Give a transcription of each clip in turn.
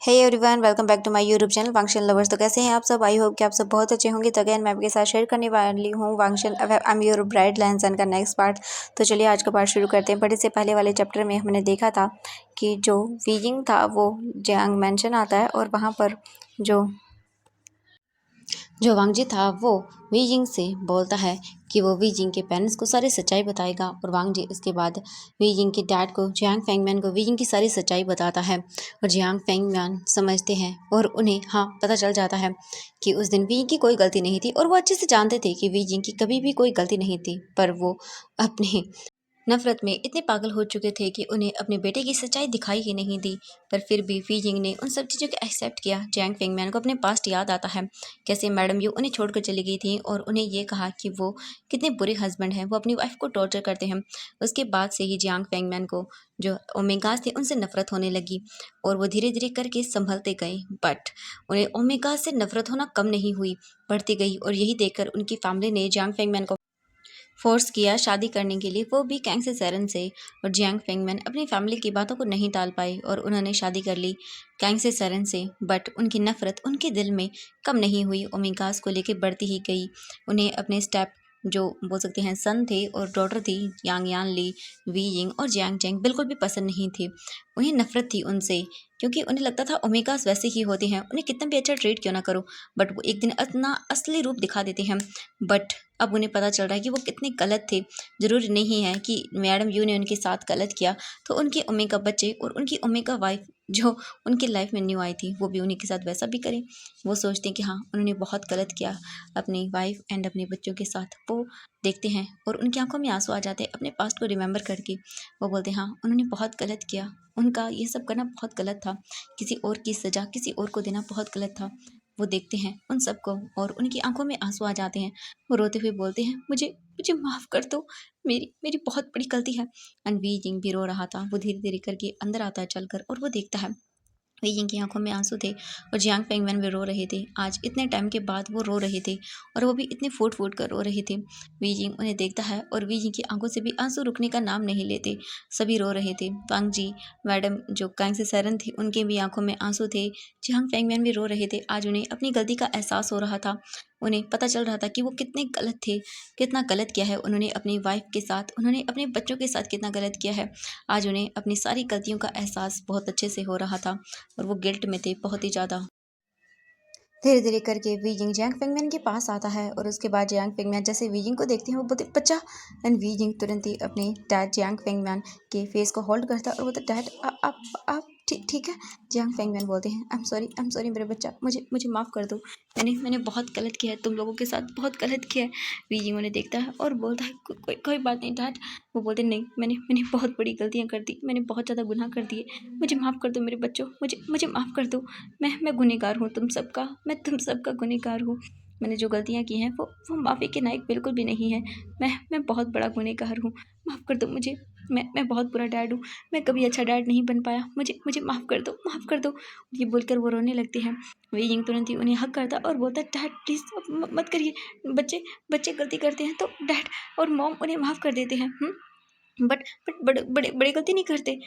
Hey everyone, welcome back to my YouTube channel Wangshan lovers. तो कैसे हैं आप सब? आई होप कि आप सब बहुत अच्छे होंगे। तो अगेन मैं आपके साथ शेयर करने वाली हूँ वांगशन आई एम योर ब्राइड लैंसन का नेक्स्ट पार्ट। तो चलिए आज का पार्ट शुरू करते हैं। बट इससे पहले वाले चैप्टर में हमने देखा था कि जो वीजिंग था वो जियांग मेंशन आता है और वहाँ पर जो वांगजी था वो वीजिंग से बोलता है कि वो वीजिंग के पेरेंट्स को सारी सच्चाई बताएगा। और वांगजी इसके बाद वीजिंग के डैड को, जियांग फेंगमैन को, वीजिंग की सारी सच्चाई बताता है। और जियांग फेंगमैन समझते हैं और उन्हें पता चल जाता है कि उस दिन वीजिंग की कोई गलती नहीं थी। और वो अच्छे से जानते थे कि वीजिंग की कभी भी कोई गलती नहीं थी, पर वो अपने नफरत में इतने पागल हो चुके थे कि उन्हें अपने बेटे की सच्चाई दिखाई ही नहीं दी। पर फिर भी वीजिंग ने उन सब चीज़ों को एक्सेप्ट किया। जियांग फेंगमैन को अपने पास्ट याद आता है, कैसे मैडम यू उन्हें छोड़कर चली गई थी और उन्हें ये कहा कि वो कितने बुरे हस्बैंड हैं, वो अपनी वाइफ को टॉर्चर करते हैं। उसके बाद से ही जियांग फेंगमैन को जो ओमेगास थे उनसे नफरत होने लगी और वो धीरे धीरे करके संभलते गए। बट उन्हें ओमेगास से नफरत होना कम नहीं हुई, बढ़ती गई। और यही देखकर उनकी फैमिली ने जियांग फेंगमैन को फोर्स किया शादी करने के लिए, वो भी कैंग से सैरन से। और जियांग फेंगमैन अपनी फैमिली की बातों को नहीं टाल पाई और उन्होंने शादी कर ली कैंग से सैरन से। बट उनकी नफरत उनके दिल में कम नहीं हुई, ओमेगास को लेके बढ़ती ही गई। उन्हें अपने स्टेप जो बोल सकते हैं सन थे और डॉटर थी यांग यान ली, वी यिंग और जियांग चेंग बिल्कुल भी पसंद नहीं थे। उन्हें नफरत थी उनसे, क्योंकि उन्हें लगता था ओमेगास वैसे ही होते हैं, उन्हें कितना भी अच्छा ट्रीट क्यों ना करो, बट वो एक दिन अपना असली रूप दिखा देते हैं। बट अब उन्हें पता चल रहा है कि वो कितने गलत थे। ज़रूरी नहीं है कि मैडम यू ने उनके साथ गलत किया तो उनके ओमेगा बच्चे और उनकी ओमेगा वाइफ जो उनकी लाइफ में न्यू आई थी वो भी उन्हीं के साथ वैसा भी करें। वो सोचते हैं कि उन्होंने बहुत गलत किया अपनी वाइफ एंड अपने बच्चों के साथ। वो देखते हैं और उनकी आंखों में आंसू आ जाते हैं अपने पास्ट को रिमेंबर करके। वो बोलते हैं उन्होंने बहुत गलत किया, उनका ये सब करना बहुत गलत था, किसी और की सज़ा किसी और को देना बहुत गलत था। वो देखते हैं उन सबको और उनकी आंखों में आंसू आ जाते हैं। वो रोते हुए बोलते हैं मुझे मुझे माफ़ कर दो, मेरी मेरी बहुत बड़ी गलती है। एंड वी जिंग भी रो रहा था। वो धीरे धीरे करके अंदर आता है चलकर और वो देखता है वी जिंग की आंखों में आंसू थे और जियांग फेंगमैन भी रो रहे थे। आज इतने टाइम के बाद वो रो रहे थे और वो भी इतने फूट फूट कर रो रहे थे। वी जिंग उन्हें देखता है और वी जिंग की आंखों से भी आंसू रुकने का नाम नहीं लेते, सभी रो रहे थे। वांग जी मैडम जो कैंग से सरन थी उनके भी आंखों में आंसू थे। जियांग फेंगमैन भी रो रहे थे। आज उन्हें अपनी गलती का एहसास हो रहा था। उन्हें पता चल रहा था कि वो कितने गलत थे, कितना गलत किया है उन्होंने अपनी वाइफ के साथ, उन्होंने अपने बच्चों के साथ कितना गलत किया है। आज उन्हें अपनी सारी गलतियों का एहसास बहुत अच्छे से हो रहा था और वो गिल्ट में थे बहुत ही ज़्यादा। धीरे धीरे करके वीजिंग जियांग फेंगमैन के पास आता है और उसके बाद जियांग फेंगमैन जैसे वीजिंग को देखते हैं वो बोलते बच्चा। एंड वीजिंग तुरंत ही अपने डैड जियांग फेंगमैन के फेस को होल्ड करता है और बोलता डैड आप ठीक ठीक है। जियांग फेंगमैन बोलते हैं आई एम सॉरी मेरे बच्चा, मुझे मुझे माफ़ कर दो, मैंने बहुत गलत किया है, तुम लोगों के साथ बहुत गलत किया है। वीजिंग उन्हें देखता है और बोलता है कोई बात नहीं डैड। वो बोलते नहीं, मैंने मैंने बहुत बड़ी गलतियाँ कर दी, मैंने बहुत ज़्यादा गुनाह कर दिए, मुझे माफ़ कर दो मेरे बच्चों, मुझे मुझे माफ़ कर दो। मैं गुनहगार हूँ तुम सबका गुनहगार हूँ। मैंने जो गलतियाँ की हैं वो माफ़ी के लायक बिल्कुल भी नहीं है। मैं बहुत बड़ा गुनहगार हूँ, माफ़ कर दो मुझे। मैं बहुत बुरा डैड हूँ, मैं कभी अच्छा डैड नहीं बन पाया, मुझे मुझे माफ़ कर दो, माफ़ कर दो। ये बोलकर वो रोने लगते हैं। वीजिंग तुरंत ही उन्हें हक करता और बोलता डैड प्लीज़ मत करिए, बच्चे बच्चे गलती करते हैं तो डैड और मॉम उन्हें माफ़ कर देते हैं। बट बड़े बड़े बड़ी गलती नहीं करते।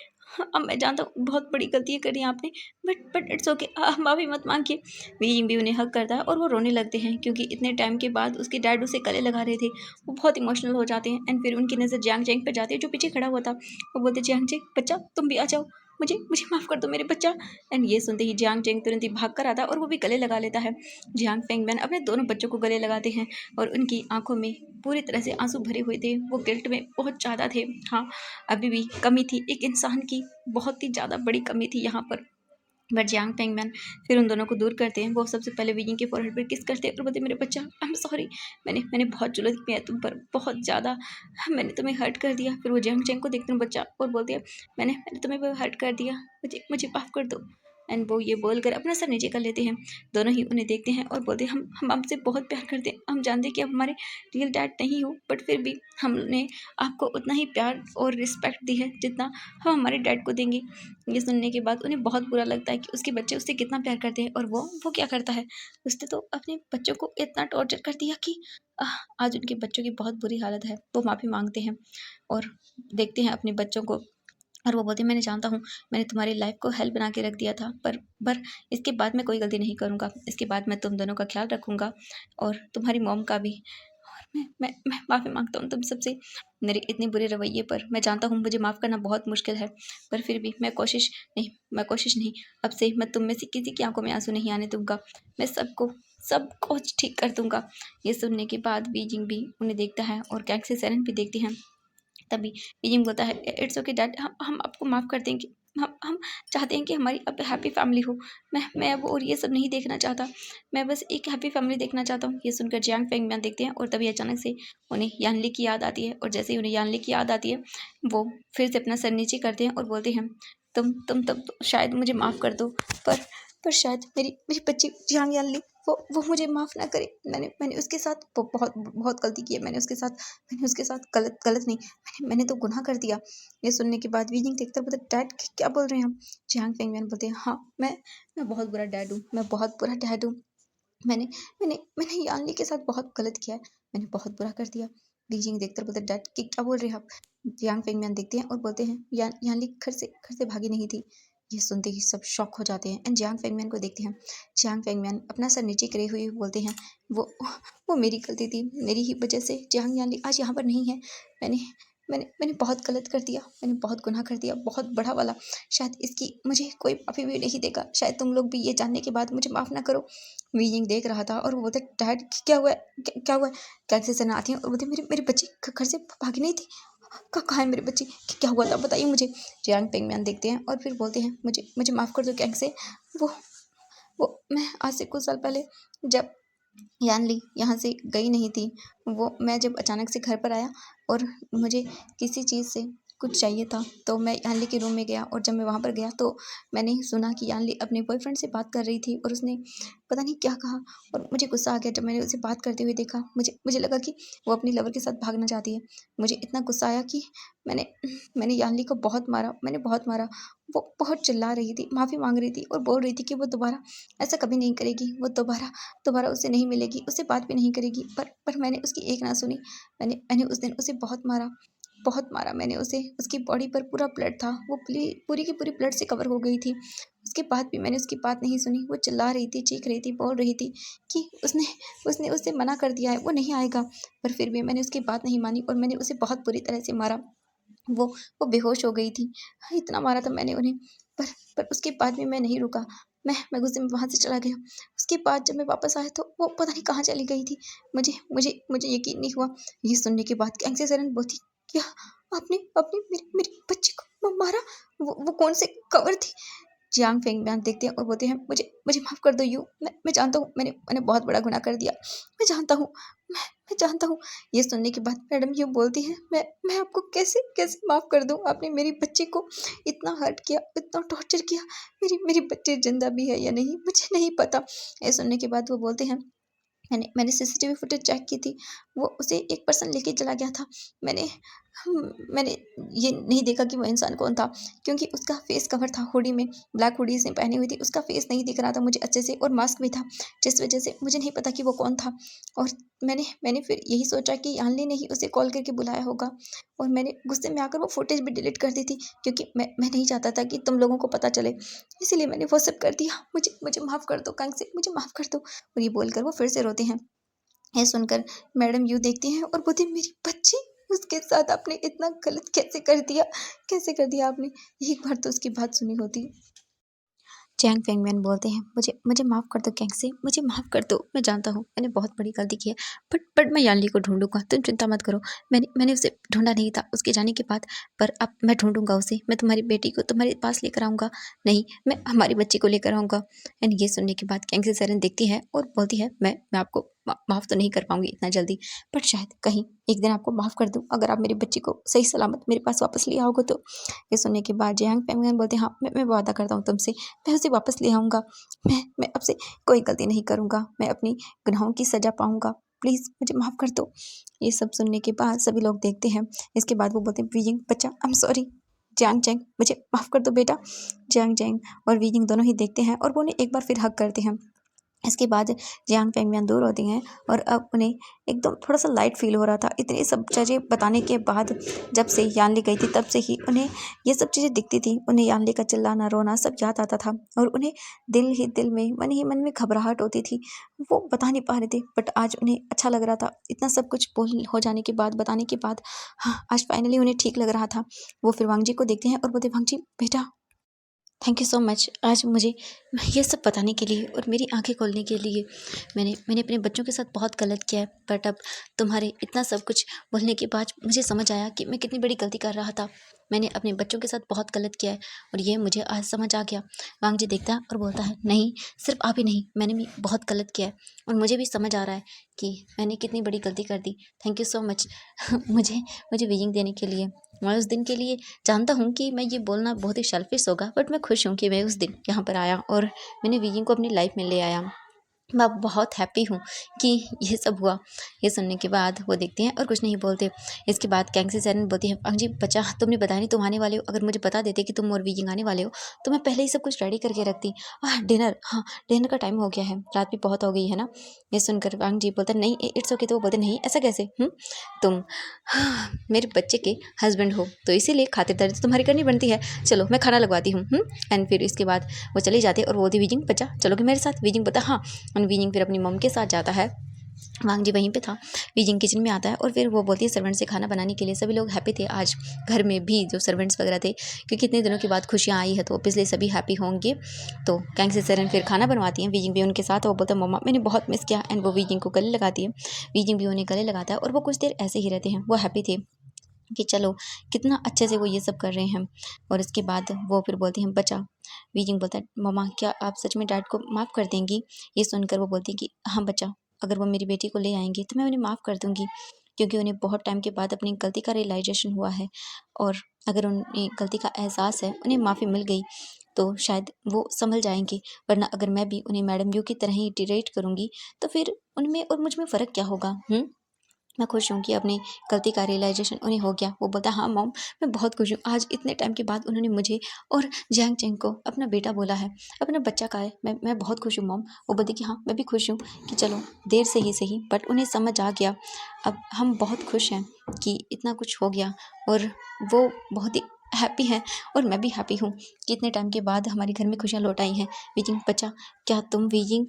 अब मैं जानता हूँ बहुत बड़ी गलतियाँ करी आपने, बट इट्स ओके, आप माफ़ी मत मांगिए। वीइंग भी उन्हें हक करता है और वो रोने लगते हैं क्योंकि इतने टाइम के बाद उसके डैड उसे गले लगा रहे थे। वो बहुत इमोशनल हो जाते हैं एंड फिर उनकी नज़र जियांग चेंग पर जाती है जो पीछे खड़ा हुआ था। वो बोलते जियांग चेंग बच्चा तुम भी आ जाओ, मुझे मुझे माफ़ कर दो मेरे बच्चा। एंड ये सुनते ही जियांग चेंग तुरंत ही भाग कर आता है और वो भी गले लगा लेता है। जियांग फेंगमैन अपने दोनों बच्चों को गले लगाते हैं और उनकी आंखों में पूरी तरह से आंसू भरे हुए थे। वो गिल्ट में बहुत ज़्यादा थे। अभी भी कमी थी एक इंसान की, बहुत ही ज़्यादा बड़ी कमी थी यहाँ पर। बट जियांग फेंगमैन फिर उन दोनों को दूर करते हैं। वो सबसे पहले वीजिंग के फोरहेड पर किस करते हैं और बोलते मेरे बच्चा आई एम सॉरी, मैंने बहुत जुल्म किया है तुम पर, बहुत ज़्यादा मैंने तुम्हें हर्ट कर दिया। फिर वो जियांग चेंग को देखते हैं बच्चा और बोलते हैं मैंने तुम्हें हर्ट कर दिया, मुझे मुझे माफ़ कर दो। एंड वो ये बोलकर अपना सर नीचे कर लेते हैं। दोनों ही उन्हें देखते हैं और बोलते हैं हम आपसे बहुत प्यार करते हैं, हम जानते हैं कि आप हमारे रियल डैड नहीं हो, बट फिर भी हमने आपको उतना ही प्यार और रिस्पेक्ट दी है जितना हम हमारे डैड को देंगे। ये सुनने के बाद उन्हें बहुत बुरा लगता है कि उसके बच्चे उससे कितना प्यार करते हैं और वो क्या करता है, उसने तो अपने बच्चों को इतना टॉर्चर कर दिया कि आज उनके बच्चों की बहुत बुरी हालत है। वो माफ़ी मांगते हैं और देखते हैं अपने बच्चों को और वो बोलती है मैंने जानता हूँ मैंने तुम्हारी लाइफ को हेल्प बना के रख दिया था, पर इसके बाद मैं कोई गलती नहीं करूँगा। इसके बाद मैं तुम दोनों का ख्याल रखूँगा और तुम्हारी मॉम का भी। और मैं माफ़ी मांगता हूँ तुम सबसे मेरे इतने बुरे रवैये पर। मैं जानता हूँ मुझे माफ़ करना बहुत मुश्किल है, पर फिर भी मैं कोशिश नहीं, अब से मैं तुम में से किसी की आंखों में आंसू नहीं आने दूंगा। मैं सब कुछ ठीक कर दूंगा। ये सुनने के बाद बीजिंग भी उन्हें देखता है और कैंग से सेरेन भी देखती हैं। तभी बीजिंग बोलता है इट्स ओके डैड, हम आपको माफ़ कर देंगे। हम चाहते हैं कि हमारी अब हैप्पी फैमिली हो। मैं अब और ये सब नहीं देखना चाहता। मैं बस एक हैप्पी फैमिली देखना चाहता हूँ। ये सुनकर जियांग फेंगमियान देखते हैं और तभी अचानक से उन्हें यानली की याद आती है। और जैसे ही उन्हें यानली की याद आती है वो फिर से अपना सर नीचे करते हैं और बोलते हैं तुम तब तो शायद मुझे माफ़ कर दो, पर शायद मेरी मेरी बच्ची जियांग यानली वो मुझे माफ़ ना करे। मैंने उसके साथ बहुत बहुत गलती की है। मैंने उसके साथ गलत नहीं, मैंने तो गुनाह कर दिया। ये सुनने के बाद वीजिंग देखकर बोलते डैड क्या बोल रहे हैं हम। जियांग फेंगमियान बोलते हैं हाँ मैं बहुत बुरा डैड हूँ, मैं बहुत बुरा डैड हूँ। मैंने मैंने यानली के साथ बहुत गलत किया है, मैंने बहुत बुरा कर दिया। वीजिंग देखकर बोलते डैड कि क्या बोल रहे हैं आप। जियांग फेंगमियान देखते हैं और बोलते हैं यानली घर से भागी नहीं थी। ये सुनते ही सब शॉक हो जाते हैं एंड जियांग फेंगमियान को देखते हैं। जियांग फेंगमियान अपना सर नीचे करे हुए बोलते हैं वो वो मेरी गलती थी, मेरी ही वजह से जियांग यानली आज यहाँ पर नहीं है। मैंने मैंने बहुत गलत कर दिया, मैंने बहुत गुनाह कर दिया, बहुत बड़ा वाला। शायद इसकी मुझे कोई माफ़ी भी नहीं देगा। शायद तुम लोग भी ये जानने के बाद मुझे माफ़ ना करो। वीजिंग देख रहा था और वो बोलते डैड क्या हुआ है, क्या हुआ है। कैसे से आती है और बोलते मेरी बच्ची घर से भागी नहीं थी। कहाँ है मेरी बच्ची, क्या हुआ था बताइए मुझे। जियांग पेंगम्यान देखते हैं और फिर बोलते हैं मुझे माफ़ कर दो कैंग से। वो मैं आज से कुछ साल पहले जब यानली यहाँ से गई नहीं थी, वो मैं जब अचानक से घर पर आया और मुझे किसी चीज़ से कुछ चाहिए था, तो मैं यानली के रूम में गया और जब मैं वहाँ पर गया तो मैंने सुना कि यानली अपने बॉयफ्रेंड से बात कर रही थी और उसने पता नहीं क्या कहा और मुझे गुस्सा आ गया। जब मैंने उसे बात करते हुए देखा मुझे लगा कि वो अपनी लवर के साथ भागना चाहती है। मुझे इतना गुस्सा आया कि मैंने मैंने यानली को मैंने बहुत मारा। वो बहुत चिल्ला रही थी, माफ़ी मांग रही थी और बोल रही थी कि वो दोबारा ऐसा कभी नहीं करेगी, वो दोबारा उससे नहीं मिलेगी, उससे बात भी नहीं करेगी। पर मैंने उसकी एक ना सुनी। मैंने उस दिन उसे बहुत मारा मैंने उसे। उसकी बॉडी पर पूरा ब्लड था, वो पूरी की पूरी ब्लड से कवर हो गई थी। उसके बाद भी मैंने उसकी बात नहीं सुनी। वो चिल्ला रही थी, चीख रही थी, बोल रही थी कि उसने उससे मना कर दिया है, वो नहीं आएगा। पर फिर भी मैंने उसकी बात नहीं मानी और मैंने उसे बहुत बुरी तरह से मारा। वो बेहोश हो गई थी। हाँ, इतना मारा था मैंने उन्हें। पर उसके बाद भी मैं नहीं रुका। मैं गुस्से में वहाँ से चला गया। उसके बाद जब मैं वापस आया तो वो पता नहीं कहाँ चली गई थी। मुझे यकीन नहीं हुआ। ये सुनने के बाद कैंग सेरन बोलती क्या आपने आपने मेरी मेरी बच्ची को मारा। वो कौन से कवर थी। जियांग फेंगमियान देखते हैं और बोलते हैं मुझे माफ़ कर दो यू। मैं जानता हूँ मैंने बहुत बड़ा गुनाह कर दिया। मैं जानता हूँ मैं जानता हूँ। ये सुनने के बाद मैडम यू बोलती है मैं आपको कैसे कैसे माफ़ कर दूँ। आपने मेरी बच्ची को इतना हर्ट किया, इतना टॉर्चर किया। मेरी बच्ची जिंदा भी है या नहीं मुझे नहीं पता। ये सुनने के बाद वो बोलते हैं मैंने सीसीटीवी फुटेज चेक की थी। वो उसे एक पर्सन लेके चला गया था। मैंने मैंने ये नहीं देखा कि वो इंसान कौन था, क्योंकि उसका फेस कवर था हुडी में, ब्लैक हुडी उसने पहनी हुई थी। उसका फेस नहीं दिख रहा था मुझे अच्छे से और मास्क भी था, जिस वजह से मुझे नहीं पता कि वो कौन था। और मैंने फिर यही सोचा कि यानली ने ही उसे कॉल करके बुलाया होगा और मैंने गुस्से में आकर वो फुटेज भी डिलीट कर दी थी, क्योंकि मैं नहीं चाहता था कि तुम लोगों को पता चले। इसीलिए मैंने वो सब कर दिया। मुझे माफ़ कर दो कांग से, मुझे माफ़ कर दो। और ये बोलकर वो फिर से रोते हैं। ये सुनकर मैडम यू देखती हैं और बोलती मेरी बच्ची, उसके साथ आपने इतना गलत कैसे कर दिया आपने। एक बार तो उसकी बात सुनी होती। चैंग फेंगमियान बोलते हैं मुझे माफ़ कर दो कैंग से, मुझे माफ़ कर दो। मैं जानता हूँ मैंने बहुत बड़ी गलती की है, बट मैं यानली को ढूंढूंगा, तुम चिंता मत करो। मैंने उसे ढूंढा नहीं था उसके जाने के बाद, पर अब मैं ढूंढूंगा उसे। मैं तुम्हारी बेटी को तुम्हारे पास लेकर आऊँगा। नहीं, मैं हमारी बच्ची को लेकर आऊँगा। एंड ये सुनने के बाद कैंग से सेरन देखती है और बोलती है मैं आपको माफ़ तो नहीं कर पाऊंगी इतना जल्दी, बट शायद कहीं एक दिन आपको माफ़ कर दूँ अगर आप मेरी बच्ची को सही सलामत मेरे पास वापस ले आओगे तो। ये सुनने के बाद जियांग फेंगमियान बोलते हैं हाँ, मैं वादा करता हूँ तुमसे, मैं उसे वापस ले आऊँगा। मैं अब से कोई गलती नहीं करूँगा। मैं अपनी गुनाहों की सज़ा पाऊँगा। प्लीज़ मुझे माफ़ कर दो। ये सब सुनने के बाद सभी लोग देखते हैं। इसके बाद वो बोलते हैं वीजिंग बच्चा I am sorry. Jiang Chang मुझे माफ़ कर दो बेटा। जियांग चैंग और वीजिंग दोनों ही देखते हैं और वो उन्हें एक बार फिर हक करते हैं। इसके बाद जियांग फेंगमियान दूर होती हैं और अब उन्हें एकदम थोड़ा सा लाइट फील हो रहा था। इतनी सब चीज़ें बताने के बाद जब से यानली गई थी तब से ही उन्हें ये सब चीज़ें दिखती थी। उन्हें यानली का चिल्लाना रोना सब याद आता था और उन्हें दिल ही दिल में मन ही मन में घबराहट होती थी। वो बता नहीं पा रहे थे बट आज उन्हें अच्छा लग रहा था। इतना सब कुछ बोल हो जाने के बाद बताने के बाद हाँ आज फाइनली उन्हें ठीक लग रहा था। वो फिर वांग जी को देखते हैं और बोलते वांग जी बेटा थैंक यू सो मच आज मुझे ये सब बताने के लिए और मेरी आंखें खोलने के लिए। मैंने अपने बच्चों के साथ बहुत गलत किया है बट अब तुम्हारे इतना सब कुछ बोलने के बाद मुझे समझ आया कि मैं कितनी बड़ी गलती कर रहा था। मैंने अपने बच्चों के साथ बहुत गलत किया है और ये मुझे आज समझ आ गया। वांग जी देखता है और बोलता है नहीं सिर्फ आप ही नहीं मैंने भी बहुत गलत किया है और मुझे भी समझ आ रहा है कि मैंने कितनी बड़ी गलती कर दी। थैंक यू सो मच मुझे मुझे विजिंग देने के लिए। मैं उस दिन के लिए जानता हूँ कि मैं ये बोलना बहुत ही सेल्फिश होगा बट मैं खुश हूँ कि मैं उस दिन यहाँ पर आया और मैंने विजिंग को अपनी लाइफ में ले आया। मैं बहुत हैप्पी हूँ कि ये सब हुआ। ये सुनने के बाद वो देखते हैं और कुछ नहीं बोलते। इसके बाद कैंग सेरन बोलती है अंग जी बच्चा तुमने बताया नहीं तुम आने वाले हो। अगर मुझे बता देते कि तुम और विजिंग आने वाले हो तो मैं पहले ही सब कुछ रेडी करके रखती। डिनर हाँ डिनर का टाइम हो गया है रात भी बहुत हो गई है ना। ये सुनकर अंग जी बोलता नहीं इट्स ओके। तो वो बोलते नहीं ऐसा कैसे तुम मेरे बच्चे के हस्बैंड हो तो इसीलिए खातिरदारी तो तुम्हारी करनी बनती है। चलो मैं खाना लगवाती हूँ। एंड फिर इसके बाद वो चले जाते और बोलती विजिंग बच्चा चलोगे मेरे साथ। विजिंग बोलता हाँ। और विजिंग फिर अपनी मम के साथ जाता है। वांग जी वहीं पे था। विजिंग किचन में आता है और फिर वो बोलती है सर्वेंट से खाना बनाने के लिए। सभी लोग हैप्पी थे आज घर में भी जो सर्वेंट्स वगैरह थे क्योंकि इतने दिनों के बाद खुशियाँ आई है तो इसलिए सभी हैप्पी होंगे। तो कैंग से सेरन फिर खाना बनवाती हैं। विजिंग भी उनके साथ। वो बोलता है मम्मा मैंने बहुत मिस किया एंड वो विजिंग को गले लगाती है। विजिंग भी उन्हें गले लगाता है और वो कुछ देर ऐसे ही रहते हैं। वो हैप्पी थे कि चलो कितना अच्छे से वो ये सब कर रहे हैं। और इसके बाद वो फिर बोलती हैं बच्चा। वीजिंग बोलता है मम्मा क्या आप सच में डैड को माफ़ कर देंगी। ये सुनकर वो बोलती है कि हाँ बच्चा अगर वो मेरी बेटी को ले आएंगे तो मैं उन्हें माफ़ कर दूंगी क्योंकि उन्हें बहुत टाइम के बाद अपनी गलती का रियलाइजेशन हुआ है। और अगर उन्हें गलती का एहसास है उन्हें माफ़ी मिल गई तो शायद वो संभल जाएंगे। वरना अगर मैं भी उन्हें मैडम यू की तरह ही ट्रीट करूँगी तो फिर उनमें और मुझ में फ़र्क क्या होगा। मैं खुश हूँ कि अपनी गलती का रियलाइजेशन उन्हें हो गया। वो बोलता है हाँ मॉम मैं बहुत खुश हूँ आज इतने टाइम के बाद उन्होंने मुझे और जियांग चेंग को अपना बेटा बोला है अपना बच्चा कहा है। मैं बहुत खुश हूँ मॉम। वो बोलती कि हाँ मैं भी खुश हूँ कि चलो देर से ही सही बट उन्हें समझ आ गया। अब हम बहुत खुश हैं कि इतना कुछ हो गया और वो बहुत ही हैप्पी है और मैं भी हैप्पी हूँ कि इतने टाइम के बाद हमारे घर में खुशियाँ लौट आई हैं। वीजिंग बच्चा क्या तुम वीजिंग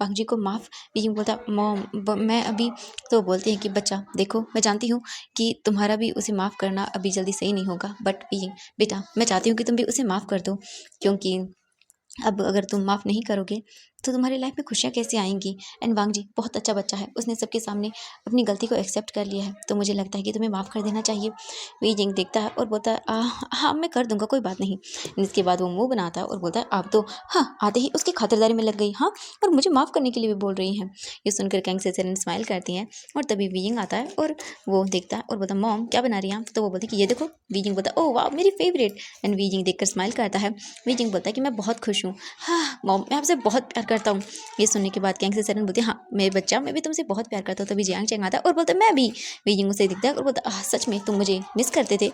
वांग जी को माफ़। वीजिंग बोलता मॉम मैं अभी। तो बोलते हैं कि बच्चा देखो मैं जानती हूँ कि तुम्हारा भी उसे माफ़ करना अभी जल्दी सही नहीं होगा बट वीजिंग बेटा मैं चाहती हूँ कि तुम भी उसे माफ़ कर दो क्योंकि अब अगर तुम माफ़ नहीं करोगे तो तुम्हारी लाइफ में खुशियाँ कैसे आएंगी। एंड वांग जी बहुत अच्छा बच्चा है उसने सबके सामने अपनी गलती को एक्सेप्ट कर लिया है तो मुझे लगता है कि तुम्हें माफ़ कर देना चाहिए। वी जिंग देखता है और बोलता है हाँ मैं कर दूंगा कोई बात नहीं। इसके बाद वो मुंह बनाता है और बोलता है आप तो हाँ आते ही उसकी खातिरदारी में लग गई हाँ और मुझे माफ़ करने के लिए भी बोल रही हैं। ये सुनकर कैंग से स्माइल करती हैं और तभी वीजिंग आता है और वो देखता है और बोलता है मॉम क्या बना रही हैं। तो वो बोलती है कि ये देखो। वीजिंग बोलता है ओह वाह मेरी फेवरेट। एंड वीजिंग देखकर स्माइल करता है। वीजिंग बोलता है कि मैं बहुत खुश हूँ। हाँ मॉम मैं आपसे बहुत प्यार करता हूँ। ये सुनने के बाद कैंग से सेरन बोलती है हाँ मेरे बच्चा मैं भी तुमसे बहुत प्यार करता हूँ। तभी जियांग चैंग आता है और बोलता है मैं भी। वीजिंग उसे दिखता है और बोलता है सच में तुम मुझे मिस करते थे।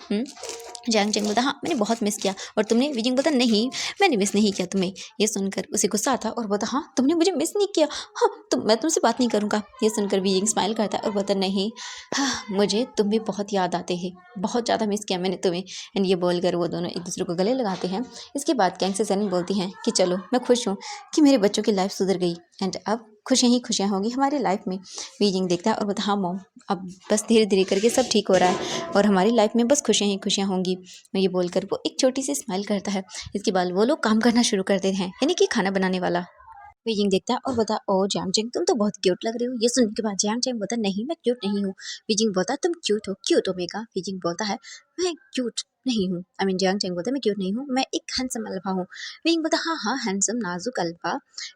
जियांग चैंग बोलता हाँ मैंने बहुत मिस किया और तुमने। वीजिंग बोलता नहीं मैंने मिस नहीं किया तुम्हें। ये सुनकर उसे गुस्सा आता और बोलता हाँ तुमने मुझे मिस नहीं किया हाँ मैं तुमसे बात नहीं करूँगा। ये सुनकर वीजिंग स्माइल करता है और बोलता नहीं हाँ मुझे तुम भी बहुत याद आते हैं बहुत ज़्यादा मिस किया मैंने तुम्हें। एंड ये बोलकर वो दोनों एक दूसरे को गले लगाते हैं। इसके बाद कैंग से सेरन बोलती हैं कि चलो मैं खुश हूँ कि मेरे बच्चों की लाइफ सुधर गई एंड अब खुशियाँ ही खुशियाँ होंगी हमारी लाइफ में। वीजिंग देखता है और बोलता हाँ मॉम अब बस धीरे धीरे करके सब ठीक हो रहा है और हमारी लाइफ में बस खुशियाँ ही खुशियाँ होंगी। ये बोलकर वो एक छोटी सी स्माइल करता है। इसके बाद वो लोग काम करना शुरू करते हैं यानी कि खाना बनाने वाला। वीजिंग देखता है और बोलता ओ जैंग चैंग तुम तो बहुत क्यूट लग रहे हो। ये सुनने के बाद जैंग चैंग बोलता नहीं मैं क्यूट नहीं हूँ। वीजिंग बोलता तुम क्यूट हो मेगा। वीजिंग बोलता है मैं क्यूट नहीं हूँ। आई मीन जैंग चैंग बोलता मैं क्यूट नहीं हूँ मैं एक हैंडसम अल्फा हूँ। वीजिंग बोलता हाँ हाँ हैंडसम नाजुक अल्फा।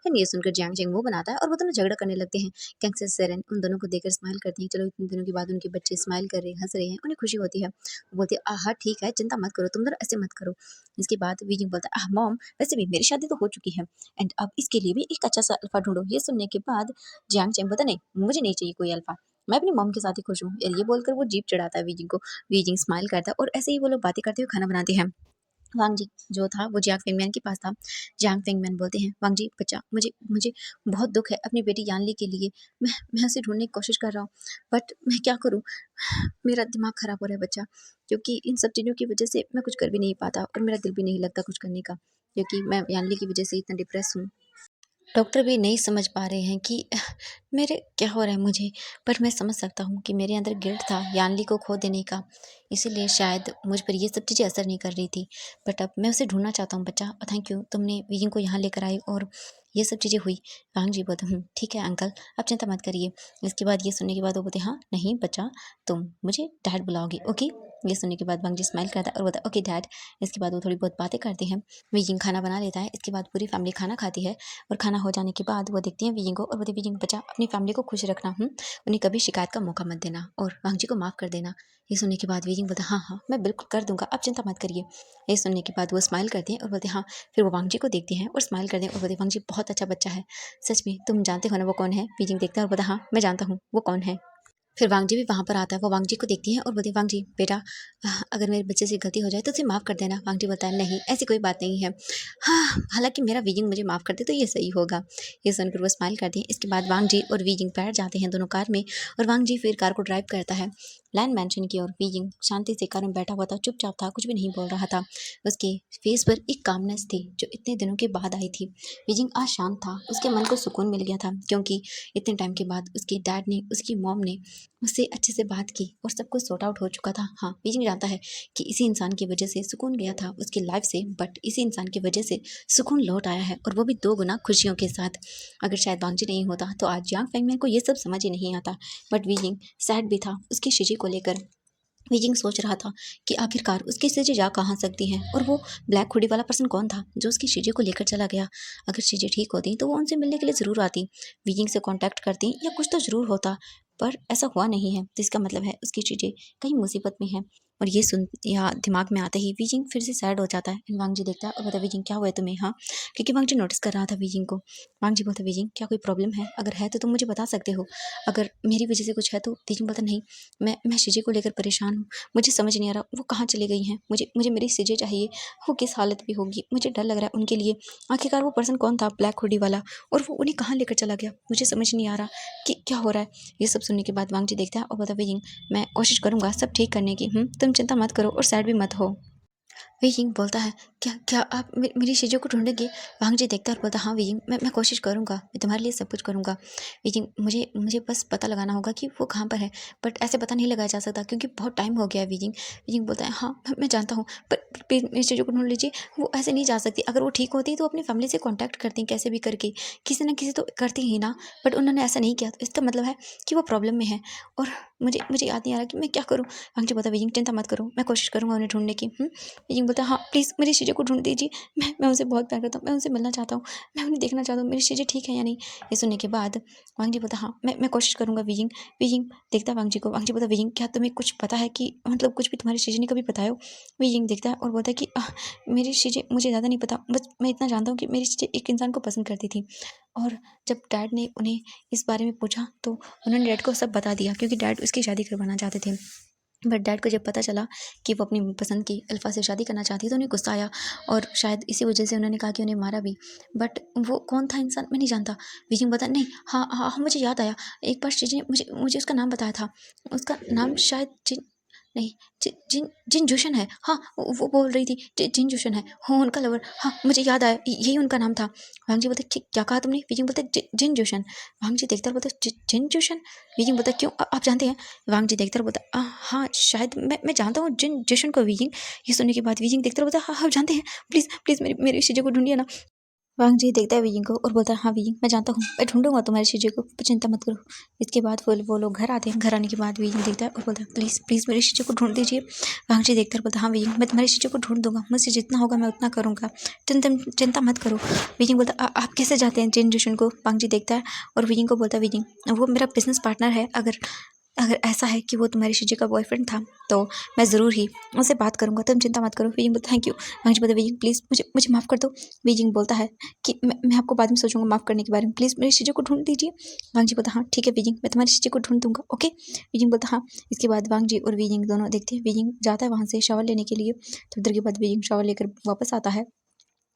एंड ये सुनकर जैंग चैंग वो बनाता है और वो दोनों झगड़ा करने लगते हैं। कैंग से सेरन उन दोनों को देखकर स्माइल करती हैं। चलो इतने दिनों के बाद उनके बच्चे स्माइल कर रहे हैं हंस रहे हैं उन्हें खुशी होती है। वो बोलती है हाँ ठीक है चिंता मत करो तुम दोनों ऐसे मत करो। इसके बाद वीजिंग बोलता है मॉम वैसे भी मेरी शादी तो हो चुकी है एंड अब इसके लिए भी एक अच्छा सा अल्फा ढूंढो। ये सुनने के बाद जियांग चैंग बोलता नहीं मुझे नहीं चाहिए कोई अल्फा मैं अपनी मॉम के साथ ही खुश हूँ। ये बोलकर वो जीप चढ़ाता है वीजिंग को। वीजिंग स्माइल करता है और ऐसे ही वो लोग बातें करते हुए खाना बनाते हैं। वांग जी जो था वो जियांग फेंगमियान के पास था। जियांग फेंगमियान बोलते हैं, वांग जी बच्चा, मुझे मुझे बहुत दुख है अपनी बेटी यानली के लिए। मैं उसे ढूंढने की कोशिश कर रहा हूँ, बट मैं क्या करूँ? मेरा दिमाग खराब हो रहा है बच्चा, क्योंकि इन सब चीज़ों की वजह से मैं कुछ कर भी नहीं पाता और मेरा दिल भी नहीं लगता कुछ करने का, क्योंकि मैं यानली की वजह से इतना डिप्रेस हूँ। डॉक्टर भी नहीं समझ पा रहे हैं कि मेरे क्या हो रहा है मुझे, पर मैं समझ सकता हूँ कि मेरे अंदर गिल्ट था यानली को खो देने का, इसीलिए शायद मुझ पर ये सब चीज़ें असर नहीं कर रही थी। बट अब मैं उसे ढूंढना चाहता हूँ बच्चा, थैंक यू, तुमने वीजिंग को यहाँ लेकर आई और ये सब चीज़ें हुई। वांग जी बोलते ठीक है अंकल, आप चिंता मत करिए। इसके बाद ये सुनने के बाद वो बोलते हाँ नहीं बच्चा, तुम मुझे डैड बुलाओगे, ओके। ये सुनने के बाद वांग जी स्माइल करता है और बोलता है ओके डैड। इसके बाद वो थोड़ी बहुत बातें करते हैं। वीजिंग खाना बना लेता है, इसके बाद पूरी फैमिली खाना खाती है और खाना हो जाने के बाद वो देखती हैं वीजिंग को और बोलती वीजिंग बच्चा, अपनी फैमिली को खुश रखना, उन्हें कभी शिकायत का मौका मत देना और वांग जी को माफ़ कर देना। ये सुनने के बाद वीजिंग बोलता हाँ हाँ मैं बिल्कुल कर दूंगा, आप चिंता मत करिए। ये सुनने के बाद वो स्माइल करते हैं और बोलते हाँ। फिर वो वांग जी को देखती हैं और स्माइल करते हैं और बोलते वांग जी बहुत अच्छा बच्चा है, सच में तुम जानते हो ना वो कौन है? वीजिंग देखता है और बोलता हाँ मैं जानता हूँ वो कौन है। फिर वांग जी भी वहाँ पर आता है, वो वांग जी को देखती है और बोलती है वांग जी बेटा, अगर मेरे बच्चे से गलती हो जाए तो उसे माफ़ कर देना। वांग जी बोलता है नहीं ऐसी कोई बात नहीं है, हाँ हालांकि मेरा वीजिंग मुझे माफ़ कर दे तो ये सही होगा। ये सुनकर वो स्माइल करती हैं। इसके बाद वांग जी और वीजिंग बैठ जाते हैं दोनों कार में और वांग जी फिर कार को ड्राइव करता है लैंड मैंशन की ओर। वीजिंग शांति से कार में बैठा हुआ था, चुपचाप था, कुछ भी नहीं बोल रहा था। उसके फेस पर एक कामनेस थी जो इतने दिनों के बाद आई थी। वीजिंग आज शांत था, उसके मन को सुकून मिल गया था, क्योंकि इतने टाइम के बाद उसके डैड ने, उसकी मॉम ने उससे अच्छे से बात की और सब कुछ सॉर्ट आउट हो चुका था। हाँ बीजिंग जानता है कि इसी इंसान की वजह से सुकून गया था उसकी लाइफ से, बट इसी इंसान की वजह से सुकून लौट आया है और वो भी 2 गुना खुशियों के साथ। अगर शायद वांगजी नहीं होता तो आज यांग फेंगमैन को ये सब समझ ही नहीं आता। बट वीजिंग सैड भी था उसकी शिजी को लेकर। वीजिंग सोच रहा था कि आखिरकार उसकी शिजी जा कहाँ सकती है और वो ब्लैक हुडी वाला पर्सन कौन था जो उसकी शिजी को लेकर चला गया। अगर शिजी ठीक होती तो वो उनसे मिलने के लिए ज़रूर आती, वीजिंग से कांटेक्ट करती या कुछ तो ज़रूर होता। पर ऐसा हुआ नहीं है, तो इसका मतलब है उसकी चीज़ें कहीं मुसीबत में है। और ये सुन या दिमाग में आते ही वीजिंग फिर से सैड हो जाता है। एंड वांग जी देखता है और बोलता है वीजिंग क्या हुआ है तुम्हें? हाँ, क्योंकि वांग जी नोटिस कर रहा था वीजिंग को। वांग जी बोलता है वीजिंग क्या कोई प्रॉब्लम है? अगर है तो तुम मुझे बता सकते हो, अगर मेरी वजह से कुछ है तो। वीजिंग बोलता नहीं, मैं शिजी को लेकर परेशान हूँ, मुझे समझ नहीं आ रहा वो कहाँ चली गई हैं, मुझे मुझे मेरी शिजी चाहिए, वो किस हालत में होगी, मुझे डर लग रहा है उनके लिए। आखिरकार वो पर्सन कौन था ब्लैक हुडी वाला, और वो उन्हें कहाँ लेकर चला गया, मुझे समझ नहीं आ रहा कि क्या हो रहा है। ये सब सुनने के बाद वांग जी देखता है और बोलता है वीजिंग मैं कोशिश करूंगा सब ठीक करने की, तुम चिंता मत करो और सैड भी मत हो। वीइंग बोलता है क्या क्या आप मेरी चीज़ों को ढूंढेंगे? वांग जी देखता है और बोलता है हाँ वीइंग मैं कोशिश करूँगा, मैं तुम्हारे लिए सब कुछ करूँगा। वीइंग मुझे मुझे बस पता लगाना होगा कि वो कहाँ पर है, बट ऐसे पता नहीं लगाया जा सकता क्योंकि बहुत टाइम हो गया है। वीइंग वीइंग बोलता है हाँ मैं जानता हूँ, पर प्लीज़ मेरी चीज़ों को ढूंढ लीजिए, वो ऐसे नहीं जा सकती। अगर वो ठीक होती तो अपनी फैमिली से कॉन्टैक्ट करती कैसे भी करके, किसी ना किसी तो करती ही ना, बट उन्होंने ऐसा नहीं किया, तो इसका मतलब है कि वो प्रॉब्लम में है और मुझे मुझे याद नहीं आ रहा कि मैं क्या करूँ। वांग जी बोलता है वीइंग चिंता मत करो, मैं कोशिश करूँगा उन्हें ढूंढने की। वीइंग बोलता है हाँ प्लीज़ मेरी चीज़ें को ढूंढ दीजिए, मैं उनसे बहुत प्यार करता हूँ, मैं उनसे मिलना चाहता हूँ, मैं उन्हें देखना चाहता हूँ, मेरी चीज़ें ठीक है या नहीं। ये सुनने के बाद वांग जी बोलता हाँ मैं कोशिश करूँगा वीइंग। वीइंग देखता है वांग जी को। वांग जी बोलता वीइंग क्या तुम्हें कुछ पता है कि मतलब कुछ भी तुम्हारी चीज़ें ने कभी बताया हो? वीइंग देखता है और बोलता है कि मेरी चीज़ें मुझे ज़्यादा नहीं पता, बस मैं इतना जानता हूँ कि मेरी चीज़ें एक इंसान को पसंद करती थी और जब डैड ने उन्हें इस बारे में पूछा तो उन्होंने डैड को सब बता दिया, क्योंकि डैड उसकी शादी करवाना चाहते थे। बट डैड को जब पता चला कि वो अपनी पसंद की अल्फ़ा से शादी करना चाहती है तो उन्हें गुस्सा आया और शायद इसी वजह से उन्होंने कहा कि उन्हें मारा भी। बट वो कौन था इंसान मैं नहीं जानता। वीजिंग बता नहीं, हाँ हाँ हाँ, मुझे याद आया, एक बार चीज़ें मुझे मुझे उसका नाम बताया था, उसका नाम शायद जिन नहीं जिन जिन जोशन है। हाँ वो बोल रही थी जिन जोशन है, हाँ उनका लवर, हाँ मुझे याद आया, यही उनका नाम था। वांग जी बोलते क्या कहा तुमने? वीजिंग बोलते जिन जोशन। वांग जी देखते बोलते जिन जोशन। वीजिंग बोलता क्यों आप जानते हैं? वांग जी देखते बोलता हाँ शायद मैं जानता हूँ जिन जोशन को। वीजिंग ये सुनने के बाद वीजिंग देखते बोलता हाँ आप जानते हैं, प्लीज़ प्लीज़ मेरी मेरी चीज़ों को ढूंढिए ना। वांग जी देखता है वीजिंग को और बोलता है हाँ वीजिंग मैं जानता हूँ, मैं ढूंढूंगा तुम्हारी चीज़ों को, चिंता मत करो। इसके बाद वो लोग घर आते हैं। घर आने के बाद वीजिंग देखता है और बोलता है प्लीज़ प्लीज़ मेरी चीज़ों को ढूंढ दीजिए। वांग जी देखता है और बोलता है हाँ वीजिंग मैं तुम्हारी चीज़ों को ढूंढ दूंगा, मुझसे जितना होगा मैं उतना करूँगा, चिंता मत करो। वीजिंग बोलता है आप कैसे जाते हैं जिन जोशन को? वांग जी देखता है और वीजिंग को बोलता है वीजिंग वो मेरा बिजनेस पार्टनर है, अगर अगर ऐसा है कि वो तुम्हारी शीजी का बॉयफ्रेंड था तो मैं ज़रूर ही उससे बात करूँगा, तुम चिंता मत करो। वीजिंग बोलता थैंक यू। वांग जी बोलता वीजिंग प्लीज़ मुझे मुझे माफ़ कर दो। वीजिंग बोलता है कि मैं आपको बाद में सोचूंगा माफ़ करने के बारे में, प्लीज़ मेरी शीजी को ढूंढ दीजिए। वांग जी बोलता हाँ ठीक है वीजिंग, मैं तुम्हारी शीजी को ढूंढ दूंगा, ओके। वीजिंग बोलता हाँ। इसके बाद वांग जी और वीजिंग दोनों देखते हैं, वीजिंग जाता है वहाँ से शावर लेने के लिए। थोड़ी देर के बाद वीजिंग शावर लेकर वापस आता है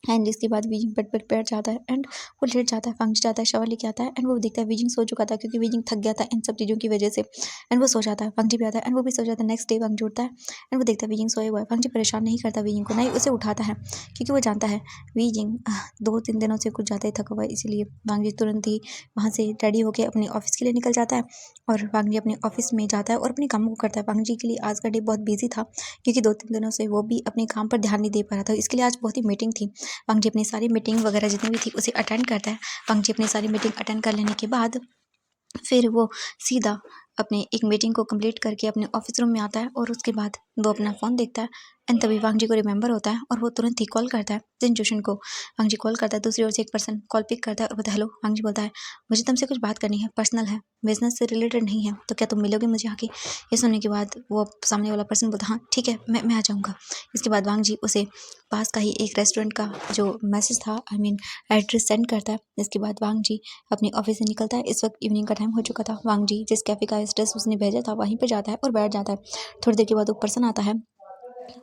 एंड इसके बाद वीजिंग बेड पर बैठ जाता है एंड वो लेट जाता है। वांग जी जाता है शावर लेके आता है एंड वो देखता है वीजिंग सो चुका था क्योंकि वीजिंग थक गया था इन सब चीज़ों की वजह से एंड वो सो जाता है। वांग जी भी आता है एंड वो भी सो जाता है। नेक्स्ट डे वांग जी उठता है एंड वो देखता है वीजिंग सोए हुआ है। वांग जी परेशान नहीं करता वीजिंग को, ना ही उसे उठाता है क्योंकि वो जानता है वीजिंग 2-3 दिनों से कुछ ज़्यादा ही थका हुआ है। इसीलिए वांग जी तुरंत ही वहाँ से रेडी होकर अपने ऑफिस के लिए निकल जाता है और वांग जी अपने ऑफिस में जाता है और अपने कामों को करता है। वांग जी के लिए आज का डे बहुत बिजी था क्योंकि 2-3 दिनों से वो भी अपने काम पर ध्यान नहीं दे पा रहा था। इसके लिए आज बहुत ही मीटिंग थी। वांग जी अपनी सारी मीटिंग वगैरह जितनी भी थी उसे अटेंड करता है। वांग जी अपनी सारी मीटिंग अटेंड कर लेने के बाद फिर वो सीधा अपने एक मीटिंग को कंप्लीट करके अपने ऑफिस रूम में आता है और उसके बाद वो अपना फ़ोन देखता है एंड तभी वांग जी को रिमेंबर होता है और वो तुरंत ही कॉल करता है जिन जोशन को। वांग जी कॉल करता है, दूसरी ओर से एक पर्सन कॉल पिक करता है और बोलता है हेलो। वांग जी बोलता है मुझे तुमसे कुछ बात करनी है, पर्सनल है, बिजनेस से रिलेटेड नहीं है, तो क्या तुम मिलोगे मुझे आके। ये सुनने के बाद वो सामने वाला पर्सन बोलता हाँ ठीक है, मैं आ जाऊँगा। इसके बाद वांग जी उसे पास का ही एक रेस्टोरेंट का जो मैसेज था एड्रेस सेंड करता है। इसके बाद वांग जी अपने ऑफिस से निकलता है। इस वक्त इवनिंग का टाइम हो चुका था। वांग जी जिस कैफ़े का एड्रेस उसने भेजा था वहीं पे जाता है और बैठ जाता है। थोड़ी देर के बाद वो पर्सन आता है,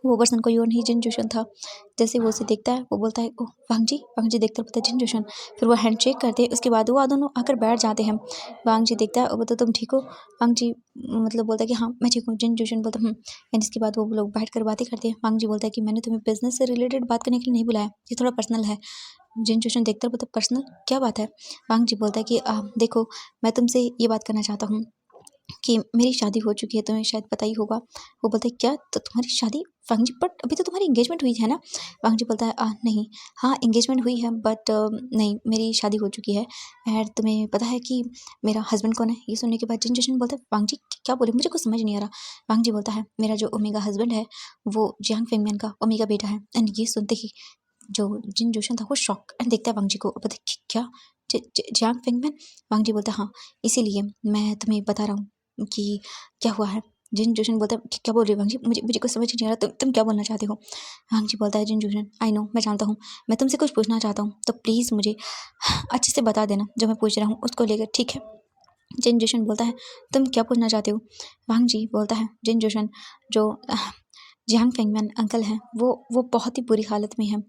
वो पर्सन कोई और नहीं जिन जोशन था। जैसे वो उसे देखता है वो बोलता है ओह वांग जी। वांग जी देखकर बोलता है जिन जोशन। फिर वो हैंडशेक करते हैं, उसके बाद वो दोनों आकर बैठ जाते हैं। वांग जी देखता है और बोलता तुम ठीक हो। वांग जी मतलब बोलता है कि हाँ मैं ठीक हूँ। जिन जोशन बोलता एंड इसके बाद वो लोग बैठ कर बातें करते हैं। वांग जी बोलता है कि मैंने तुम्हें बिजनेस से रिलेटेड बात करने के लिए नहीं बुलाया, ये थोड़ा पर्सनल है। जिन जोशन देखता है बोलता पर्सनल क्या बात है। वांग जी बोलता है कि देखो मैं तुमसे ये बात करना चाहता हूँ कि मेरी शादी हो चुकी है, तुम्हें शायद पता ही होगा। वो बोलता है क्या, तो तुम्हारी शादी। वांग जी बट अभी तो तुम्हारी एंगेजमेंट हुई है ना। वांग जी बोलता है नहीं, हाँ एंगेजमेंट हुई है बट नहीं मेरी शादी हो चुकी है। एंड तुम्हें पता है कि मेरा हस्बैंड कौन है। ये सुनने के बाद जिन जशन बोलता है वांग जी क्या बोले, मुझे कुछ समझ नहीं आ रहा। वांग जी बोलता है मेरा जो ओमेगा हस्बैंड है वो जियांग फेंगमैन का ओमेगा बेटा है। एंड ये सुनते ही जो जिन जोशन था वो शॉक एंड देखता है वांग जी को और बोलता है क्या जियांग फेंगमैन। वांग जी बोलता है हाँ इसीलिए मैं तुम्हें बता रहा हूँ कि क्या हुआ है। जिन जोशन बोलता है क्या बोल रही हो वांग जी, मुझे मुझे कुछ समझ नहीं आ रहा, तुम क्या बोलना चाहते हो। वांग जी बोलता है जिन जोशन आई नो मैं जानता हूँ, मैं तुमसे कुछ पूछना चाहता हूँ तो प्लीज़ मुझे अच्छे से बता देना जो मैं पूछ रहा हूँ उसको लेकर, ठीक है। जिन जोशन बोलता है तुम क्या पूछना चाहते हो। वांग जी बोलता है जिन जोशन जो जियांग फेंगमैन अंकल हैं वो बहुत ही बुरी हालत में हैं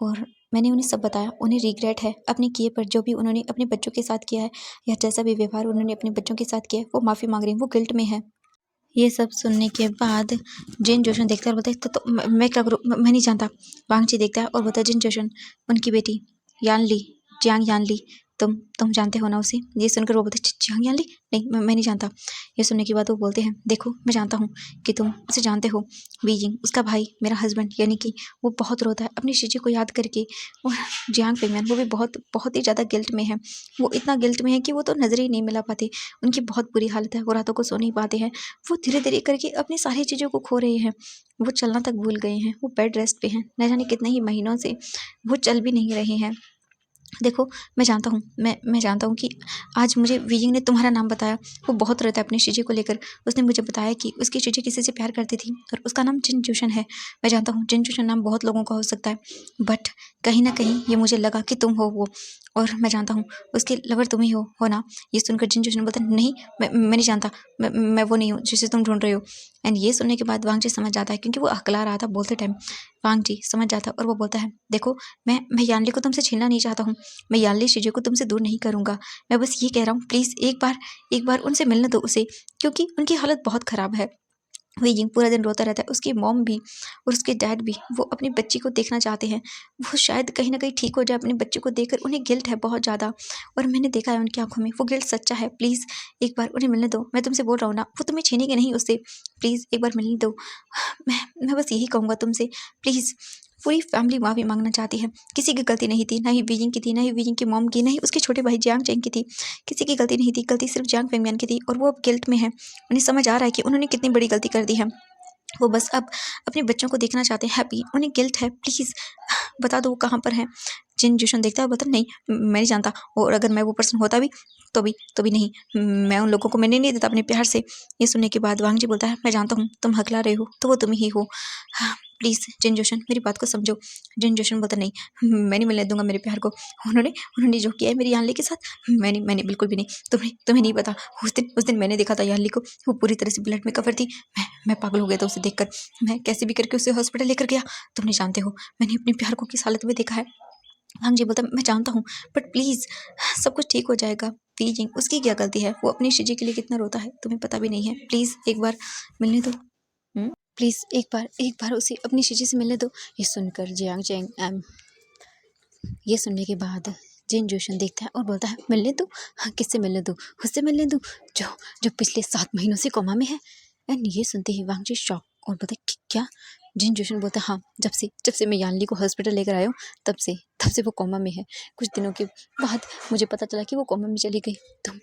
और मैंने उन्हें सब बताया। उन्हें रिग्रेट है अपने किए पर, जो भी उन्होंने अपने बच्चों के साथ किया है या जैसा भी व्यवहार उन्होंने अपने बच्चों के साथ किया है वो माफ़ी मांग रही हैं, वो गिल्ट में है। ये सब सुनने के बाद जिन जोशन देखता है और बोलता है तो मैं क्या करूँ, मैं नहीं जानता। वांग जी देखता है और बोलता है जिन जोशन उनकी बेटी यानली, जियांग यानली, तुम जानते हो ना उसे। ये सुनकर वो बोलते हैं जियांग यानली, नहीं मैं नहीं जानता। ये सुनने के बाद वो बोलते हैं देखो मैं जानता हूँ कि तुम उसे जानते हो। वीजिंग उसका भाई मेरा हस्बैंड यानी कि वो बहुत रोता है अपनी शीशी को याद करके। और जियांग फेंगमैन वो भी बहुत बहुत ही ज़्यादा गिल्ट में है। वो इतना गिल्ट में है कि वो तो नज़र ही नहीं मिला पाते, उनकी बहुत बुरी हालत है, वो रातों को सो नहीं पाते हैं। वो धीरे-धीरे करके अपनी सारी चीज़ों को खो रहे हैं। वो चलना तक भूल गए हैं, वो बेड रेस्ट पे हैं, न जाने कितने ही महीनों से वो चल भी नहीं रहे हैं। देखो मैं जानता हूँ, मैं जानता हूँ कि आज मुझे वीजिंग ने तुम्हारा नाम बताया। वो बहुत रोता है अपनी चीज़ी को लेकर। उसने मुझे बताया कि उसकी चीज़ी किसी से प्यार करती थी और उसका नाम जिन जोशन है। मैं जानता हूँ जिन जोशन नाम बहुत लोगों का हो सकता है बट कहीं न कहीं ये मुझे लगा कि तुम हो वो, और मैं जानता हूँ उसके लवर तुम ही हो ना। ये सुनकर जिन जोशन बोलता है नहीं मैं नहीं जानता, मैं वो नहीं हूँ जिसे तुम ढूंढ रहे हो। एंड ये सुनने के बाद वांग जी समझ जाता है क्योंकि वो हकला रहा था बोलते टाइम। वांग जी समझ जाता है और वो बोलता है देखो मैं यानली को तुमसे छीनना नहीं चाहता हूँ, मैं यानली शीजो को तुमसे दूर नहीं करूँगा। मैं बस ये कह रहा हूँ प्लीज़ एक बार उनसे मिलने दो उसे, क्योंकि उनकी हालत बहुत ख़राब है। वीजिंग पूरा दिन रोता रहता है, उसकी मॉम भी और उसके डैड भी वो अपनी बच्ची को देखना चाहते हैं। वो शायद कहीं न कहीं ठीक हो जाए अपने बच्चे को देखकर, उन्हें गिल्ट है बहुत ज़्यादा और मैंने देखा है उनकी आँखों में वो गिल्ट सच्चा है। प्लीज़ एक बार उन्हें मिलने दो, मैं तुमसे बोल रहा हूँ ना, वो तुम्हें छीनेंगे नहीं उससे। प्लीज़ एक बार मिलने दो। मैं बस यही कहूँगा तुमसे, प्लीज़। पूरी फैमिली माफ़ी माँगना चाहती है, किसी की गलती नहीं थी, ना ही बीजिंग की थी, ना ही बीजिंग की मॉम की, ना ही उसके छोटे भाई जियांग चेंग की थी। किसी की गलती नहीं थी, गलती सिर्फ जियांग फेंगमियान की थी और वो अब गिल्ट में है। उन्हें समझ आ रहा है कि उन्होंने कितनी बड़ी गलती कर दी है। वो बस अब अपने बच्चों को देखना चाहते हैं हैप्पी, उन्हें गिल्ट है, प्लीज़ बता दो वो कहाँ पर हैं। जिन जोशन देखता है बोलता नहीं मैं नहीं जानता, और अगर मैं वो पर्सन होता भी तो भी नहीं, मैं उन लोगों को मैंने नहीं देता अपने प्यार से। ये सुनने के बाद वांग जी बोलता है मैं जानता हूँ तुम हकला रहे हो तो वो तुम ही हो, प्लीज़ जिन जोशन मेरी बात को समझो। जिन जोशन बोलता नहीं मैं नहीं मिलने दूंगा मेरे प्यार को, उन्होंने उन्होंने जो किया है मेरी यानली के साथ, मैंने बिल्कुल भी नहीं। तुम्हें तुम्हें नहीं पता, उस दिन मैंने देखा था यानली को, वो पूरी तरह से ब्लड में कवर थी। मैं पागल हो गया था उसे देखकर, मैं कैसे भी करके उसे हॉस्पिटल लेकर गया। तुम नहीं जानते हो मैंने अपने प्यार को किस हालत में देखा है। हाँ जी बोलता मैं जानता हूँ, बट प्लीज़ सब कुछ ठीक हो जाएगा। प्लीज उसकी क्या गलती है, वो अपनी शिजी के लिए कितना रोता है तुम्हें पता भी नहीं है। प्लीज़ एक बार मिलने दो। प्लीज़ एक बार उसे अपनी शिजी से मिलने दो। ये सुनकर जियांग चैंग ये सुनने के बाद जिन जोशन देखता है और बोलता है मिलने दो, हाँ किससे मिलने दो, उससे मिलने दो जो जो पिछले 7 महीनों से कोमा में है। एंड ये सुनते ही वांग जी शॉक और बोलता है क्या। जिन जोशन बोलता है हाँ जब से मैं यानली को हॉस्पिटल लेकर आया हूँ तब से वो कोमा में है। कुछ दिनों के बाद मुझे पता चला कि वो कोमा में चली गई। तुम